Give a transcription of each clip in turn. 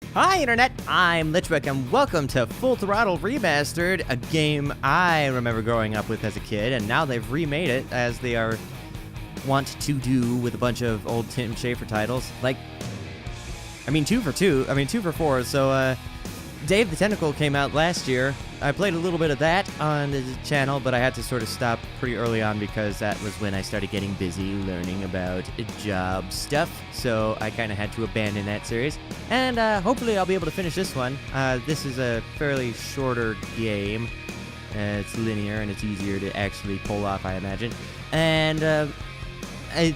Hi Internet, I'm Litchwick and welcome to Full Throttle Remastered, a game I remember growing up with as a kid, and now they've remade it as they are wont to do with a bunch of old Tim Schafer titles. Two for four, so Dave the Tentacle came out last year. I played a little bit of that on the channel, but I had to sort of stop pretty early on because that was when I started getting busy learning about job stuff, so I kind of had to abandon that series. And hopefully I'll be able to finish this one. This is a fairly shorter game. It's linear and it's easier to actually pull off, I imagine. And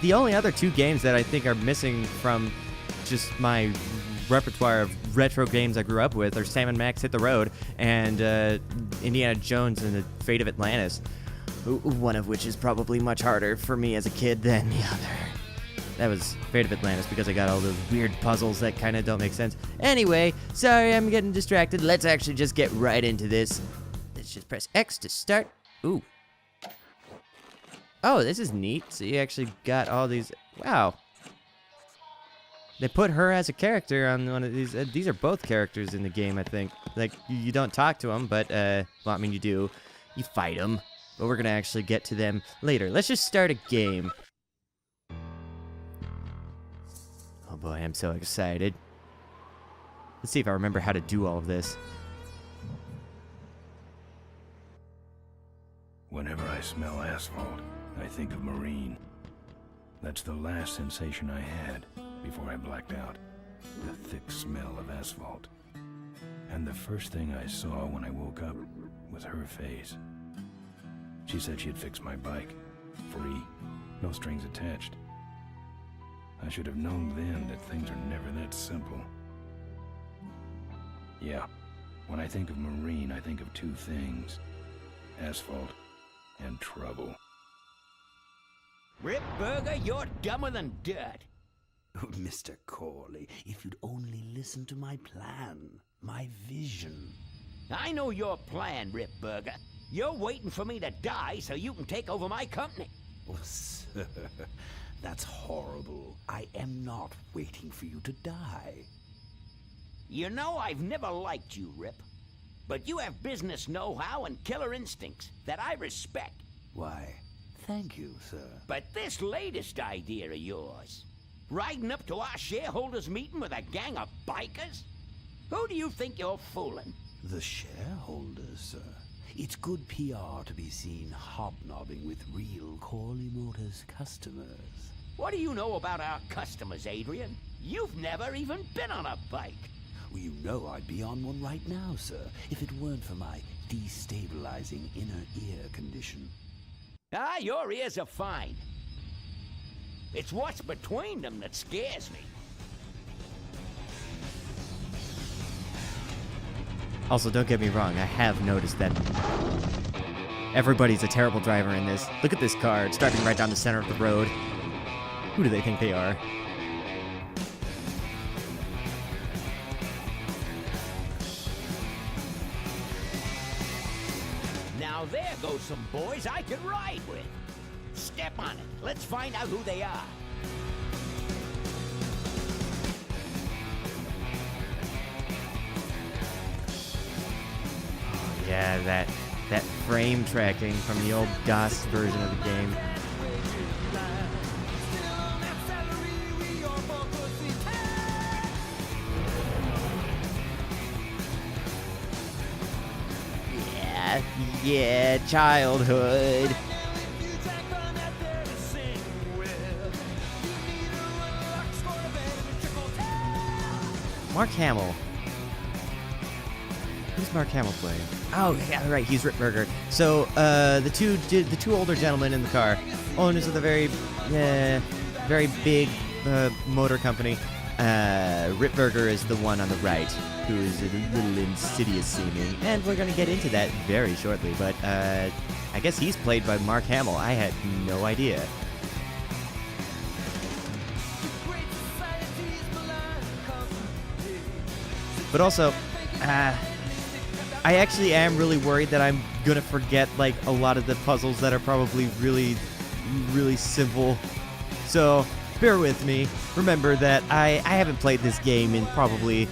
the only other two games that I think are missing from just my repertoire of retro games I grew up with are Sam & Max Hit the Road and Indiana Jones and the Fate of Atlantis, one of which is probably much harder for me as a kid than the other. That was Fate of Atlantis because I got all those weird puzzles that kind of don't make sense. Anyway, sorry I'm getting distracted. Let's actually just get right into this. Let's just press X to start. Ooh. Oh, this is neat. So you actually got all these. Wow. They put her as a character on one of these. These are both characters in the game, I think. Like, you don't talk to them, but, you do. You fight them. But we're going to actually get to them later. Let's just start a game. Oh boy, I'm so excited. Let's see if I remember how to do all of this. Whenever I smell asphalt, I think of marine. That's the last sensation I had before I blacked out. The thick smell of asphalt. And the first thing I saw when I woke up was her face. She said she'd fix my bike. Free. No strings attached. I should have known then that things are never that simple. Yeah. When I think of marine, I think of two things. Asphalt and trouble. Rip Burger, you're dumber than dirt. Oh, Mr. Corley, if you'd only listen to my plan, my vision. I know your plan, Rip Burger. You're waiting for me to die so you can take over my company. Oh, sir, that's horrible. I am not waiting for you to die. You know, I've never liked you, Rip. But you have business know-how and killer instincts that I respect. Why, thank you, sir. But this latest idea of yours, riding up to our shareholders' meeting with a gang of bikers? Who do you think you're fooling? The shareholders, sir. It's good PR to be seen hobnobbing with real Corley Motors customers. What do you know about our customers, Adrian? You've never even been on a bike. Well, you know I'd be on one right now, sir, if it weren't for my destabilizing inner ear condition. Ah, your ears are fine. It's what's between them that scares me. Also, don't get me wrong, I have noticed that everybody's a terrible driver in this. Look at this car, it's driving right down the center of the road. Who do they think they are? Now there goes some boys I can ride with. Step on it. Let's find out who they are. Yeah, that frame tracking from the old DOS version of the game. Yeah, childhood. Mark Hamill. Who's Mark Hamill playing? Oh, yeah, right, he's Rip Burger. So, the two older gentlemen in the car, owners of the very big motor company. Rip Burger is the one on the right, who is a little insidious seeming, and we're going to get into that very shortly, but I guess he's played by Mark Hamill. I had no idea. But also, I actually am really worried that I'm gonna forget, like, a lot of the puzzles that are probably really, really simple. So, bear with me. Remember that I haven't played this game in probably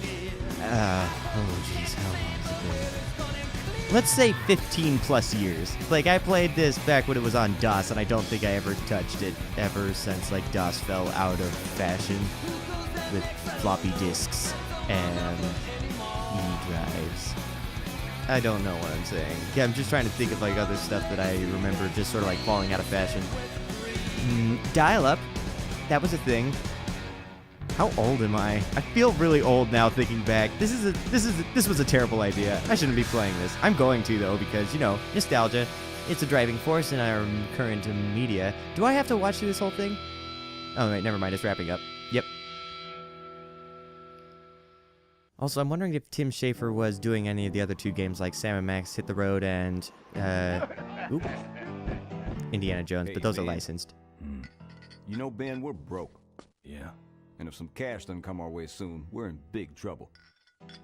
Oh, jeez, how long has it been? Let's say 15 plus years. Like, I played this back when it was on DOS, and I don't think I ever touched it ever since, like, DOS fell out of fashion with floppy disks and E-drives. I don't know what I'm saying. Yeah, I'm just trying to think of, like, other stuff that I remember just sort of, like, falling out of fashion. Dial-up. That was a thing. How old am I? I feel really old now thinking back. This was a terrible idea. I shouldn't be playing this. I'm going to though because, you know, nostalgia. It's a driving force in our current media. Do I have to watch through this whole thing? Oh wait, never mind. It's wrapping up. Yep. Also, I'm wondering if Tim Schafer was doing any of the other two games like Sam & Max Hit the Road and Indiana Jones, but those are licensed. You know, Ben, we're broke. Yeah. And if some cash doesn't come our way soon, we're in big trouble.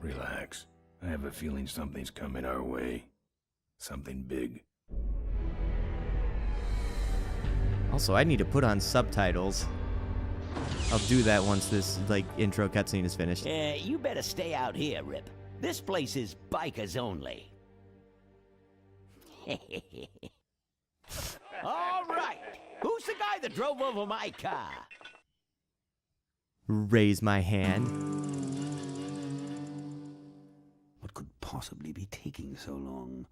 Relax. I have a feeling something's coming our way. Something big. Also, I need to put on subtitles. I'll do that once this, like, intro cutscene is finished. You better stay out here, Rip. This place is bikers only. All right. Who's the guy that drove over my car? Raise my hand. What could possibly be taking so long?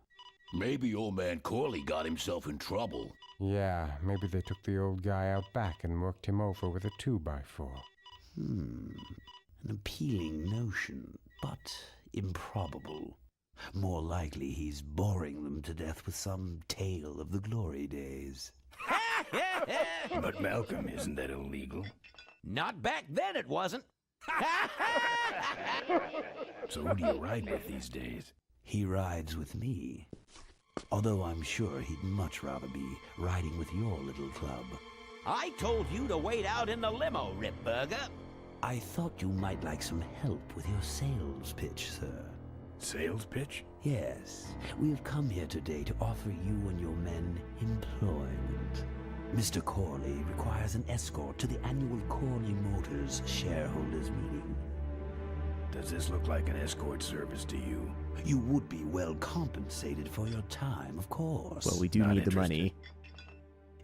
Maybe old man Corley got himself in trouble. Yeah, maybe they took the old guy out back and worked him over with a 2x4. An appealing notion, but improbable. More likely he's boring them to death with some tale of the glory days. But Malcolm, isn't that illegal? Not back then, it wasn't. So who do you ride with these days? He rides with me. Although I'm sure he'd much rather be riding with your little club. I told you to wait out in the limo, Rip Burger. I thought you might like some help with your sales pitch, sir. Sales pitch? Yes, we have come here today to offer you and your men employment. Mr. Corley requires an escort to the annual Corley Motors shareholders meeting. Does this look like an escort service to you? You would be well compensated for your time, of course. Well, we do Not need the interested. money.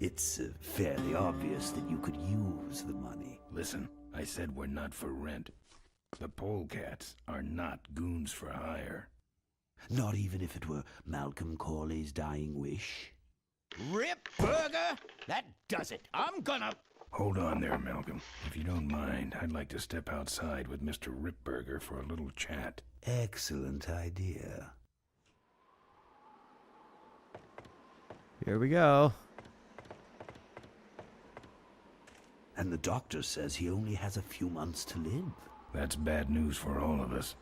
It's fairly obvious that you could use the money. Listen, I said we're not for rent. The Polecats are not goons for hire. Not even if it were Malcolm Corley's dying wish. Rip Burger? That does it. I'm gonna... Hold on there, Malcolm. If you don't mind, I'd like to step outside with Mr. Ripburger for a little chat. Excellent idea. Here we go. And the doctor says he only has a few months to live. That's bad news for all of us.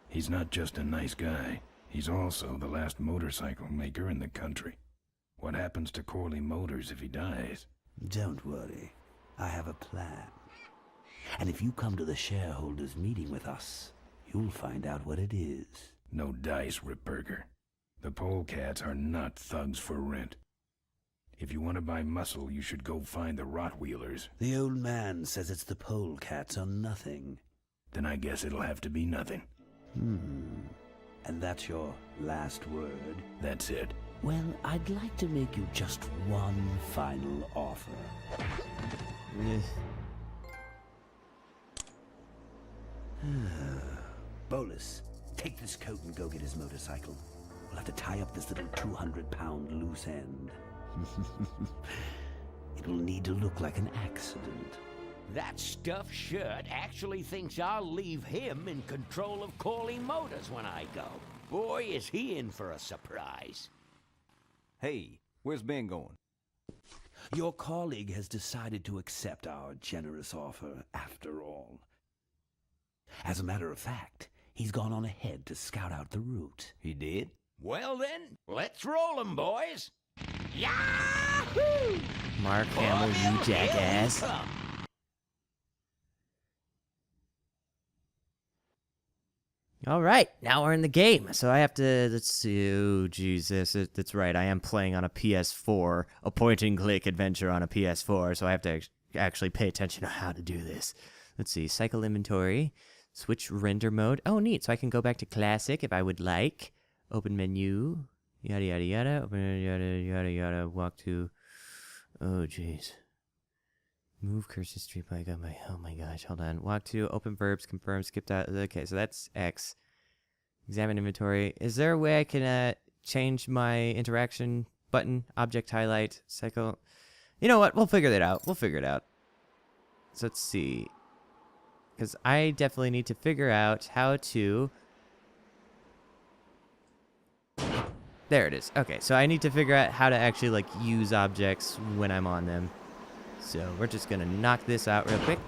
He's not just a nice guy. He's also the last motorcycle maker in the country. What happens to Corley Motors if he dies? Don't worry. I have a plan. And if you come to the shareholders meeting with us, you'll find out what it is. No dice, Ripburger. The Polecats are not thugs for rent. If you want to buy muscle, you should go find the Rottweilers. The old man says it's the Polecats or nothing. Then I guess it'll have to be nothing. And that's your last word? That's it. Well, I'd like to make you just one final offer. Bolus, take this coat and go get his motorcycle. We'll have to tie up this little 200-pound loose end. It'll need to look like an accident. That stuffed shirt actually thinks I'll leave him in control of Corley Motors when I go. Boy, is he in for a surprise. Hey, where's Ben going? Your colleague has decided to accept our generous offer after all. As a matter of fact, he's gone on ahead to scout out the route. He did? Well then, let's roll 'em, boys. Yahoo! Mark Hamill, you jackass. Here we come. All right, now we're in the game. So I have to, let's see, oh, Jesus, that's right. I am playing on a PS4, a point-and-click adventure on a PS4, so I have to actually pay attention to how to do this. Let's see, cycle inventory. Switch render mode. Oh, neat. So I can go back to classic if I would like. Open menu. Yada, yada, yada. Open yada, yada, yada. Walk to... Oh, jeez. Move cursor street bike on my... Oh, my gosh. Hold on. Walk to, open verbs, confirm, skip that. Okay, so that's X. Examine inventory. Is there a way I can change my interaction button? Object highlight. Cycle. You know what? We'll figure that out. We'll figure it out. So let's see. Because I definitely need to figure out how to... There it is. Okay, so I need to figure out how to actually, like, use objects when I'm on them. So we're just going to knock this out real quick.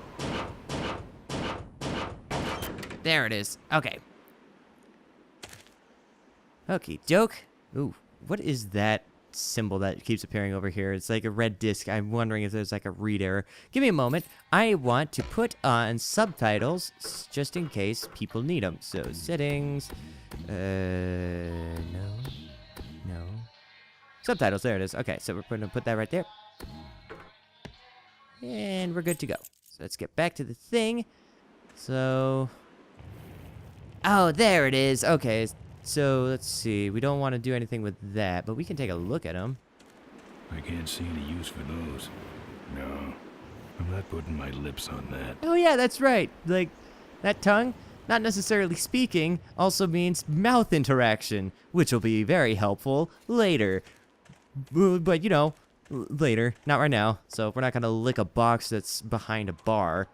There it is. Okay. Okie doke. Ooh, what is that symbol that keeps appearing over here? It's like a red disc. I'm wondering if there's like a read error. Give me a moment. I want to put on subtitles just in case people need them. So settings. No. Subtitles, there it is. Okay, so we're going to put that right there. And we're good to go. So let's get back to the thing. So... Oh, there it is. Okay, so let's see. We don't want to do anything with that, but we can take a look at them. I can't see any use for those. No, I'm not putting my lips on that. Oh, yeah, that's right. Like, that tongue, not necessarily speaking, also means mouth interaction, which will be very helpful later. But, you know, later. Not right now. So we're not going to lick a box that's behind a bar.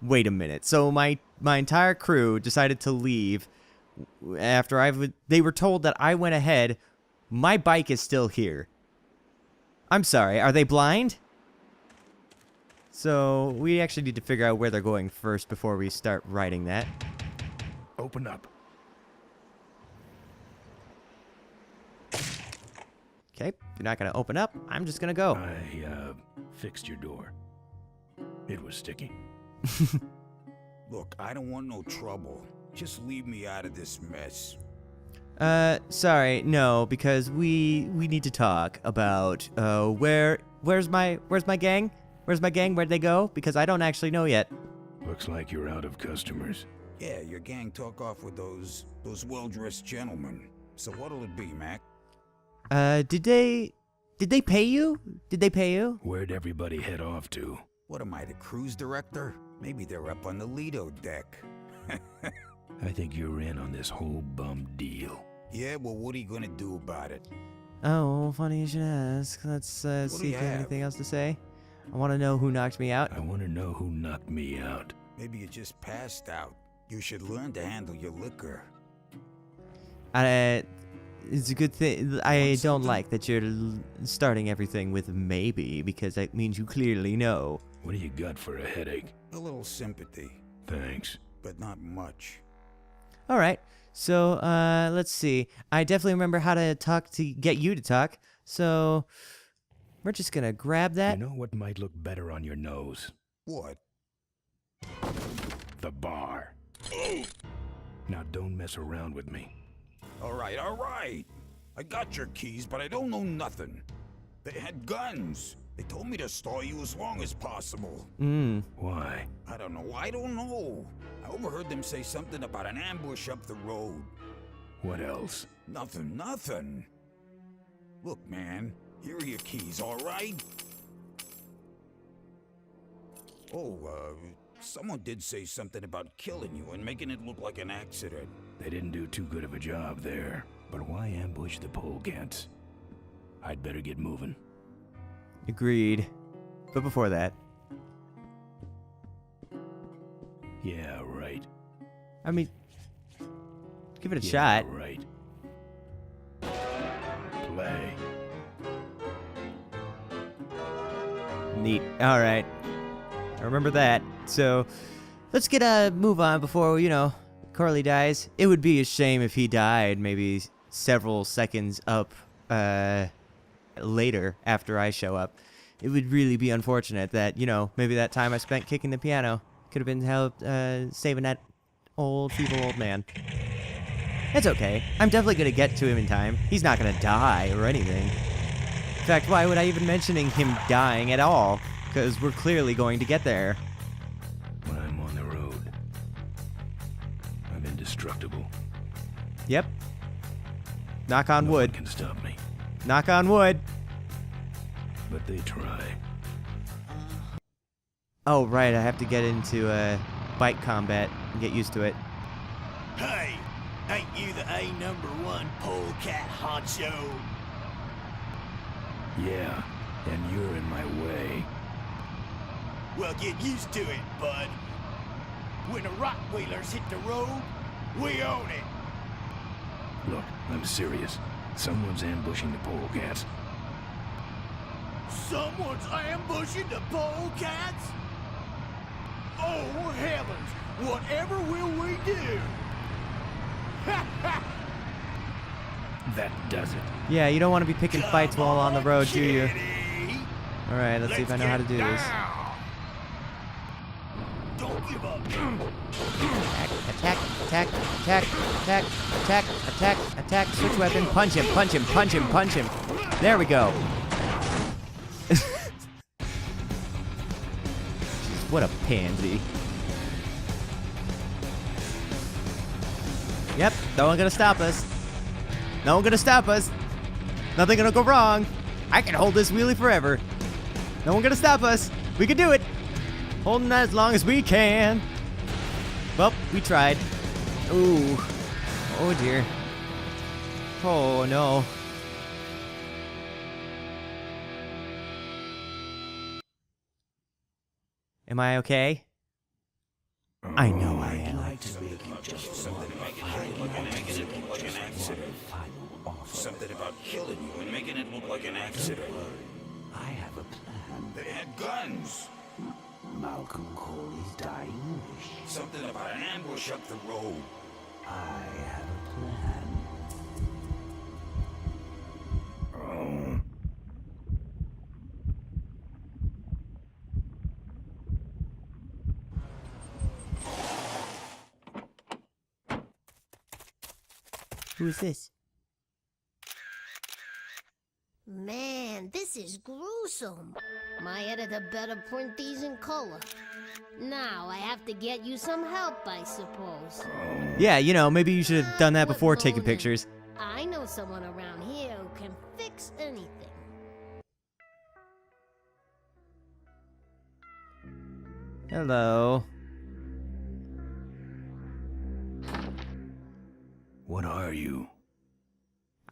Wait a minute. So my entire crew decided to leave after they were told that I went ahead. My bike is still here. I'm sorry. Are they blind? So we actually need to figure out where they're going first before we start writing that. Open up. Okay, you're not going to open up. I'm just going to go. I fixed your door. It was sticky. Look, I don't want no trouble. Just leave me out of this mess. Sorry, no, because we need to talk about where's my gang? Where's my gang? Where'd they go? Because I don't actually know yet. Looks like you're out of customers. Yeah, your gang took off with those well-dressed gentlemen. So what'll it be, Mac? Did they pay you? Did they pay you? Where'd everybody head off to? What am I, the cruise director? Maybe they're up on the Lido deck. I think you're in on this whole bum deal. Yeah, well, what are you gonna do about it? Oh, funny you should ask. Let's see if you have anything else to say. I want to know who knocked me out. I want to know who knocked me out. Maybe you just passed out. You should learn to handle your liquor. It's a good thing. I don't like that you're starting everything with maybe, because that means you clearly know. What do you got for a headache? A little sympathy, Thanks. but not much. All right. So, let's see. I definitely remember how to talk to get you to talk. So, we're just going to grab that. You know what might look better on your nose? What? The bar. Now don't mess around with me. All right. I got your keys, but I don't know nothing. They had guns. They told me to stall you as long as possible. Why? I don't know. I overheard them say something about an ambush up the road. What else? Nothing. Look, man, here are your keys, all right? Oh, someone did say something about killing you and making it look like an accident. They didn't do too good of a job there. But why ambush the Polecats? I'd better get moving. Agreed. But before that. Yeah, right. I mean, give it a shot. Right. Play. Neat. All right. I remember that. So, let's get a move on before, Corley dies. It would be a shame if he died maybe several seconds up later after I show up. It would really be unfortunate that, maybe that time I spent kicking the piano could have been helped saving that feeble old man. It's okay. I'm definitely going to get to him in time. He's not going to die or anything. In fact, why would I even mentioning him dying at all? Because we're clearly going to get there. When I'm on the road, indestructible. Yep. Knock on No wood. one can stop me, Knock on wood. but they try. Oh, right. I have to get into bike combat and get used to it. Hey, ain't you the A#1 Polecat honcho? Yeah, and you're in my way. Well, get used to it, bud. When the rock wheelers hit the road, we own it. Look, I'm serious. Someone's ambushing the Polecats. Someone's ambushing the Polecats? Oh, heavens! Whatever will we do? That does it. Yeah, you don't want to be picking fights while on the road, do you? Kitty. Alright, let's see if I know how to do this. Don't give up. Attack, attack, attack, attack, attack, attack, attack, switch weapon, punch him, punch him, punch him, punch him. There we go. What a pansy. Yep, no one gonna stop us. No one gonna stop us. Nothing gonna go wrong. I can hold this wheelie forever. No one gonna stop us. We can do it. Holding that as long as we can. Well, we tried. Ooh. Oh dear. Oh no. Am I okay? I know I am. Something about killing you and making it look like an accident. I have a plan. They had guns. Malcolm Corley's dying wish. Something about an ambush up the road. I have a plan. Oh. Who is this? Man, this is gruesome. My editor better print these in color. Now I have to get you some help, I suppose. Yeah, you know, maybe you should have done that Quit before taking moaning. pictures. I know someone around here who can fix anything. Hello. What are you?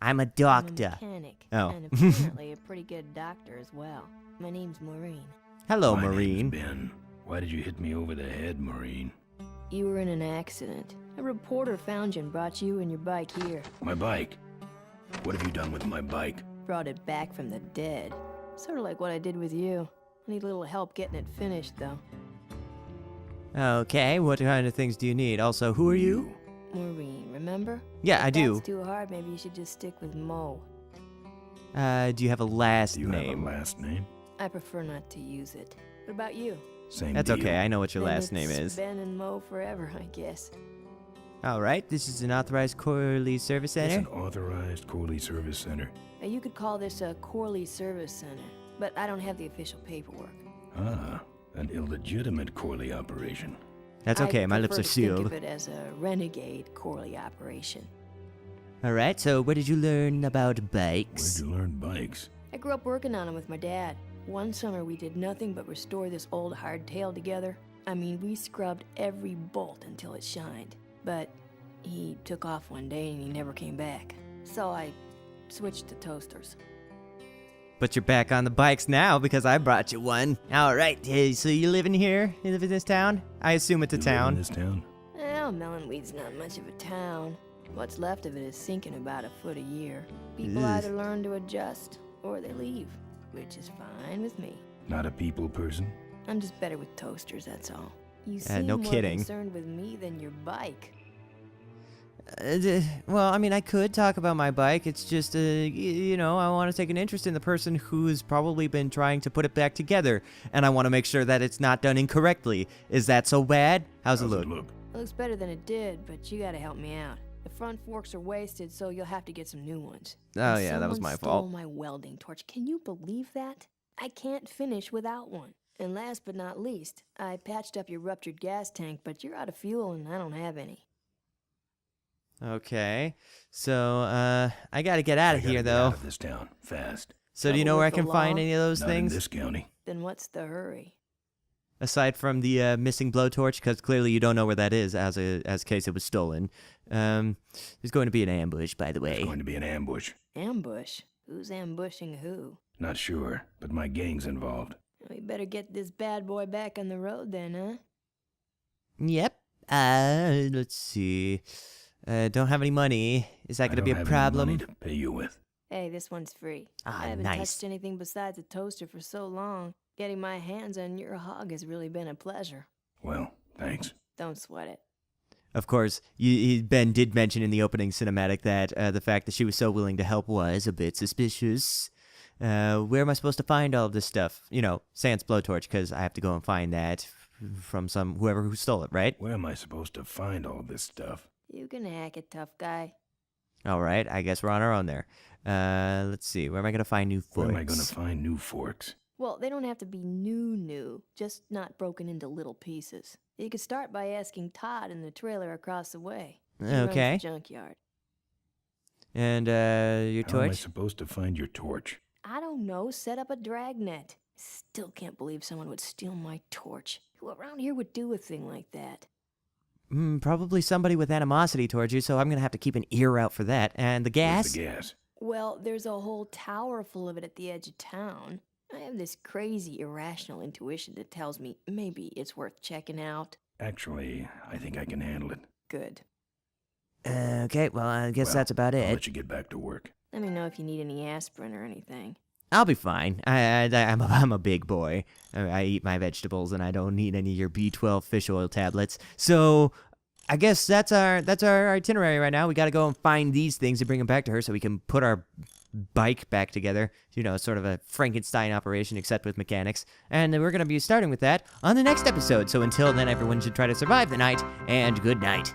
I'm a I'm a doctor. mechanic, Oh. and apparently a pretty good doctor as well. My name's Maureen. Hello, My Marine. name's Ben. Why did you hit me over the head, Marine? You were in an accident. A reporter found you and brought you and your bike here. My bike. What have you done with my bike? Brought it back from the dead. Sort of like what I did with you. I need a little help getting it finished, though. Okay, what kind of things do you need? Also, who are you? Maureen, remember? Yeah, I If do. that's too hard, maybe you should just stick with Mo. Do you have a last Do you name? have a last name? I prefer not to use it. What about you? Same That's deal. okay, I know what your Then last name it's is. Ben and Mo forever, I guess. Alright, this is an authorized Corley Service It's Center. an authorized Corley Service Center. Now, you could call this a Corley Service Center, but I don't have the official paperwork. Ah, an illegitimate Corley operation. That's okay, I my lips prefer are to think sealed. of it as a renegade Corley operation. Alright, so what did you learn about Where'd bikes? you learn bikes? I grew up working on them with my dad. One summer we did nothing but restore this old hardtail together. I mean, we scrubbed every bolt until it shined. But he took off one day and he never came back. So I switched to toasters. But you're back on the bikes now because I brought you one. Alright, so you live in here? You live in this town? I assume it's a You live in town. this town? Well, Melonweed's not much of a town. What's left of it is sinking about a foot a year. People Ugh. either learn to adjust or they leave, which is fine with me. Not a people person? I'm just better with toasters, that's all. You seem no more kidding. concerned with me than your bike. Well, I mean, I could talk about my bike. It's just, you know, I want to take an interest in the person who's probably been trying to put it back together, and I want to make sure that it's not done incorrectly. Is that so bad? How's it look? It looks better than it did, but you gotta help me out. The front forks are wasted, so you'll have to get some new ones. Oh, And yeah, that was someone my stole fault. my welding torch. Can you believe that? I can't finish without one. And last but not least, I patched up your ruptured gas tank, but you're out of fuel and I don't have any. Okay. So, I gotta get out of here, though. Out of this town, fast. So do you know where I Trouble can with the find law? any of those Not things? in this county. Then what's the hurry? Aside from the missing blowtorch, because clearly you don't know where that is, as case it was stolen. There's going to be an ambush, by the way. There's going to be an ambush. Ambush? Who's ambushing who? Not sure, but my gang's involved. We better get this bad boy back on the road then, huh? Yep. Let's see. Don't have any money. Is that going to be a I don't problem? have any money to pay you with. Hey, this one's free. Ah, I haven't nice. touched anything besides a toaster for so long. Getting my hands on your hog has really been a pleasure. Well, thanks. Don't sweat it. Of course, Ben did mention in the opening cinematic that the fact that she was so willing to help was a bit suspicious. Where am I supposed to find all of this stuff? You know, sans blowtorch, because I have to go and find that from whoever who stole it, right? Where am I supposed to find all this stuff? You can hack it, tough guy. All right, I guess we're on our own there. Let's see. Where am I going to find new forks? Where am I going to find new forks? Well, they don't have to be new, just not broken into little pieces. You could start by asking Todd in the trailer across the way. He runs Okay. the junkyard. And your How am I torch? supposed to find your torch? I don't know, set up a dragnet. Still can't believe someone would steal my torch. Who around here would do a thing like that? Probably somebody with animosity towards you, so I'm going to have to keep an ear out for that. And the gas? Where's the gas? Well, there's a whole tower full of it at the edge of town. I have this crazy, irrational intuition that tells me maybe it's worth checking out. Actually, I think I can handle it. Good. Okay, well, I guess Well, that's about I'll it. let you get back to work. Let me know if you need any aspirin or anything. I'll be fine. I'm a big boy. I eat my vegetables, and I don't need any of your B12 fish oil tablets. So, I guess that's our itinerary right now. We got to go and find these things and bring them back to her, so we can put our bike back together. You know, sort of a Frankenstein operation, except with mechanics. And we're going to be starting with that on the next episode. So until then, everyone should try to survive the night, and good night.